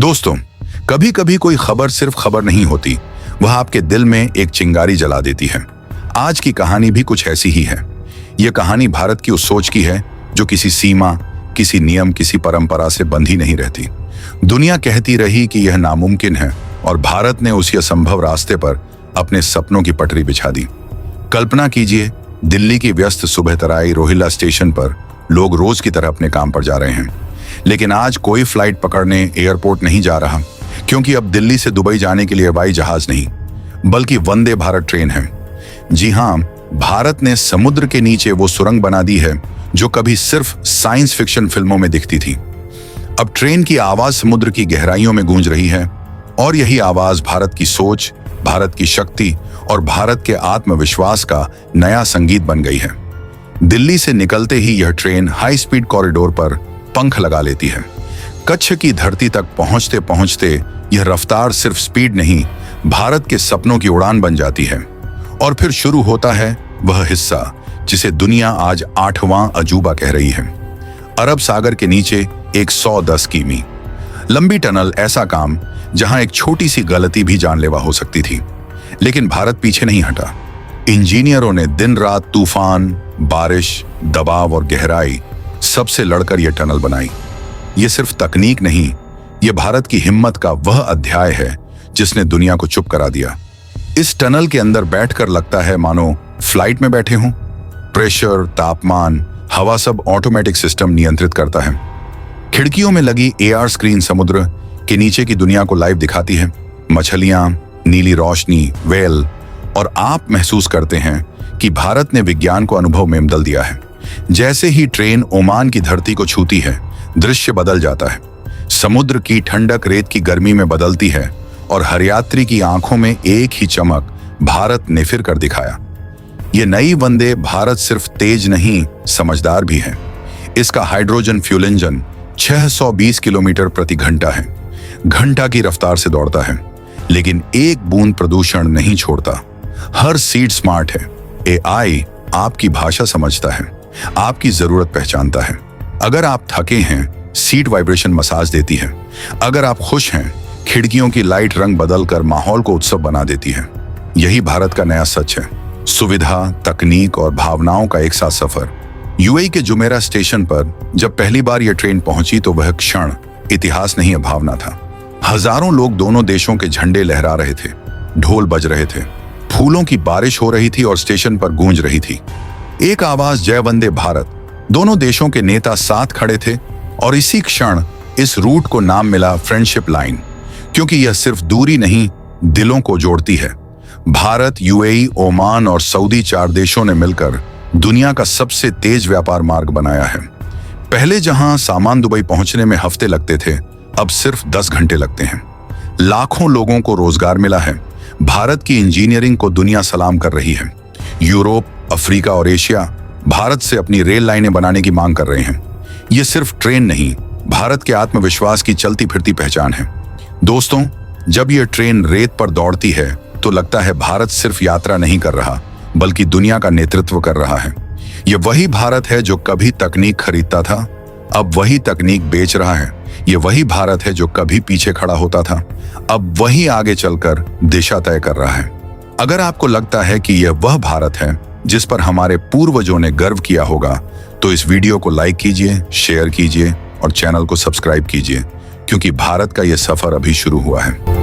दोस्तों, कभी कभी कोई खबर सिर्फ खबर नहीं होती, वह आपके दिल में एक चिंगारी जला देती है। आज की कहानी भी कुछ ऐसी ही है। यह कहानी भारत की उस सोच की है जो किसी सीमा, किसी नियम, किसी परंपरा से बंधी नहीं रहती। दुनिया कहती रही कि यह नामुमकिन है और भारत ने उसी असंभव रास्ते पर अपने सपनों की पटरी बिछा दी। कल्पना कीजिए, दिल्ली की व्यस्त सुबह तराई रोहिल्ला स्टेशन पर लोग रोज की तरह अपने काम पर जा रहे हैं। लेकिन आज कोई फ्लाइट पकड़ने एयरपोर्ट नहीं जा रहा, क्योंकि अब दिल्ली से दुबई जाने के लिए हवाई जहाज नहीं, बल्कि वंदे भारत ट्रेन है। जी हाँ, भारत ने समुद्र के नीचे वो सुरंग बना दी है जो कभी सिर्फ साइंस फिक्शन फिल्मों में दिखती थी। अब ट्रेन की आवाज समुद्र की गहराइयों में गूंज रही है और यही आवाज भारत की सोच, भारत की शक्ति और भारत के आत्मविश्वास का नया संगीत बन गई है। दिल्ली से निकलते ही यह ट्रेन हाई स्पीड कॉरिडोर पर पंख लगा लेती है। कच्छ की धरती तक पहुंचते पहुंचते यह रफ्तार सिर्फ स्पीड नहीं, भारत के सपनों की उड़ान बन जाती है। और फिर शुरू होता है वह हिस्सा जिसे दुनिया आज 8वां अजूबा कह रही है। अरब सागर के नीचे 110 किमी लंबी टनल, ऐसा काम जहां एक छोटी सी गलती भी जानलेवा हो सकती थी। लेकिन भारत पीछे नहीं हटा। इंजीनियरों ने दिन रात तूफान, बारिश, दबाव और गहराई सबसे लड़कर यह टनल बनाई। यह सिर्फ तकनीक नहीं, यह भारत की हिम्मत का वह अध्याय है जिसने दुनिया को चुप करा दिया। इस टनल के अंदर बैठकर लगता है मानो फ्लाइट में बैठे हों। प्रेशर, तापमान, हवा सब ऑटोमेटिक सिस्टम नियंत्रित करता है। खिड़कियों में लगी AR स्क्रीन समुद्र के नीचे की दुनिया को लाइव दिखाती है। मछलियां, नीली रोशनी, वेल, और आप महसूस करते हैं कि भारत ने विज्ञान को अनुभव में बदल दिया है। जैसे ही ट्रेन ओमान की धरती को छूती है, दृश्य बदल जाता है। समुद्र की ठंडक रेत की गर्मी में बदलती है और हर यात्री की आंखों में एक ही चमक भारत ने फिर कर दिखाया। यह नई वंदे भारत सिर्फ तेज नहीं, समझदार भी है। इसका हाइड्रोजन फ्यूल इंजन 620 किलोमीटर प्रति घंटा है। घंटा की रफ्तार से दौड़ता है, लेकिन एक बूंद प्रदूषण नहीं छोड़ता। हर सीट स्मार्ट है। AI आपकी भाषा समझता है, आपकी जरूरत पहचानता है। अगर आप थके हैं, सीट वाइब्रेशन मसाज देती है। अगर आप खुश हैं, खिड़कियों की लाइट रंग बदलकर माहौल को उत्सव बना देती है। यही भारत का नया सच है। सुविधा, तकनीक और भावनाओं का एक साथ सफर। UAE के जुमेरा स्टेशन पर जब पहली बार यह ट्रेन पहुंची तो वह क्षण इतिहास नहीं, भावना था। हजारों लोग दोनों देशों के झंडे लहरा रहे थे, ढोल बज रहे थे, फूलों की बारिश हो रही थी और स्टेशन पर गूंज रही थी एक आवाज, जय वंदे भारत। दोनों देशों के नेता साथ खड़े थे और इसी क्षण इस रूट को नाम मिला फ्रेंडशिप लाइन, क्योंकि यह सिर्फ दूरी नहीं, दिलों को जोड़ती है। भारत, UAE, ओमान और सऊदी 4 देशों ने मिलकर दुनिया का सबसे तेज व्यापार मार्ग बनाया है। पहले जहां सामान दुबई पहुंचने में हफ्ते लगते थे, अब सिर्फ 10 घंटे लगते हैं। लाखों लोगों को रोजगार मिला है। भारत की इंजीनियरिंग को दुनिया सलाम कर रही है। यूरोप, अफ्रीका और एशिया भारत से अपनी रेल लाइनें बनाने की मांग कर रहे हैं। यह सिर्फ ट्रेन नहीं, भारत के आत्मविश्वास की चलती फिरती पहचान है। दोस्तों, जब यह ट्रेन रेत पर दौड़ती है तो लगता है भारत सिर्फ यात्रा नहीं कर रहा, बल्कि दुनिया का नेतृत्व कर रहा है। यह वही भारत है जो कभी तकनीक खरीदता था, अब वही तकनीक बेच रहा है। यह वही भारत है जो कभी पीछे खड़ा होता था, अब वही आगे चलकर दिशा तय कर रहा है। अगर आपको लगता है कि यह वह भारत है जिस पर हमारे पूर्वजों ने गर्व किया होगा, तो इस वीडियो को लाइक कीजिए, शेयर कीजिए और चैनल को सब्सक्राइब कीजिए, क्योंकि भारत का यह सफर अभी शुरू हुआ है।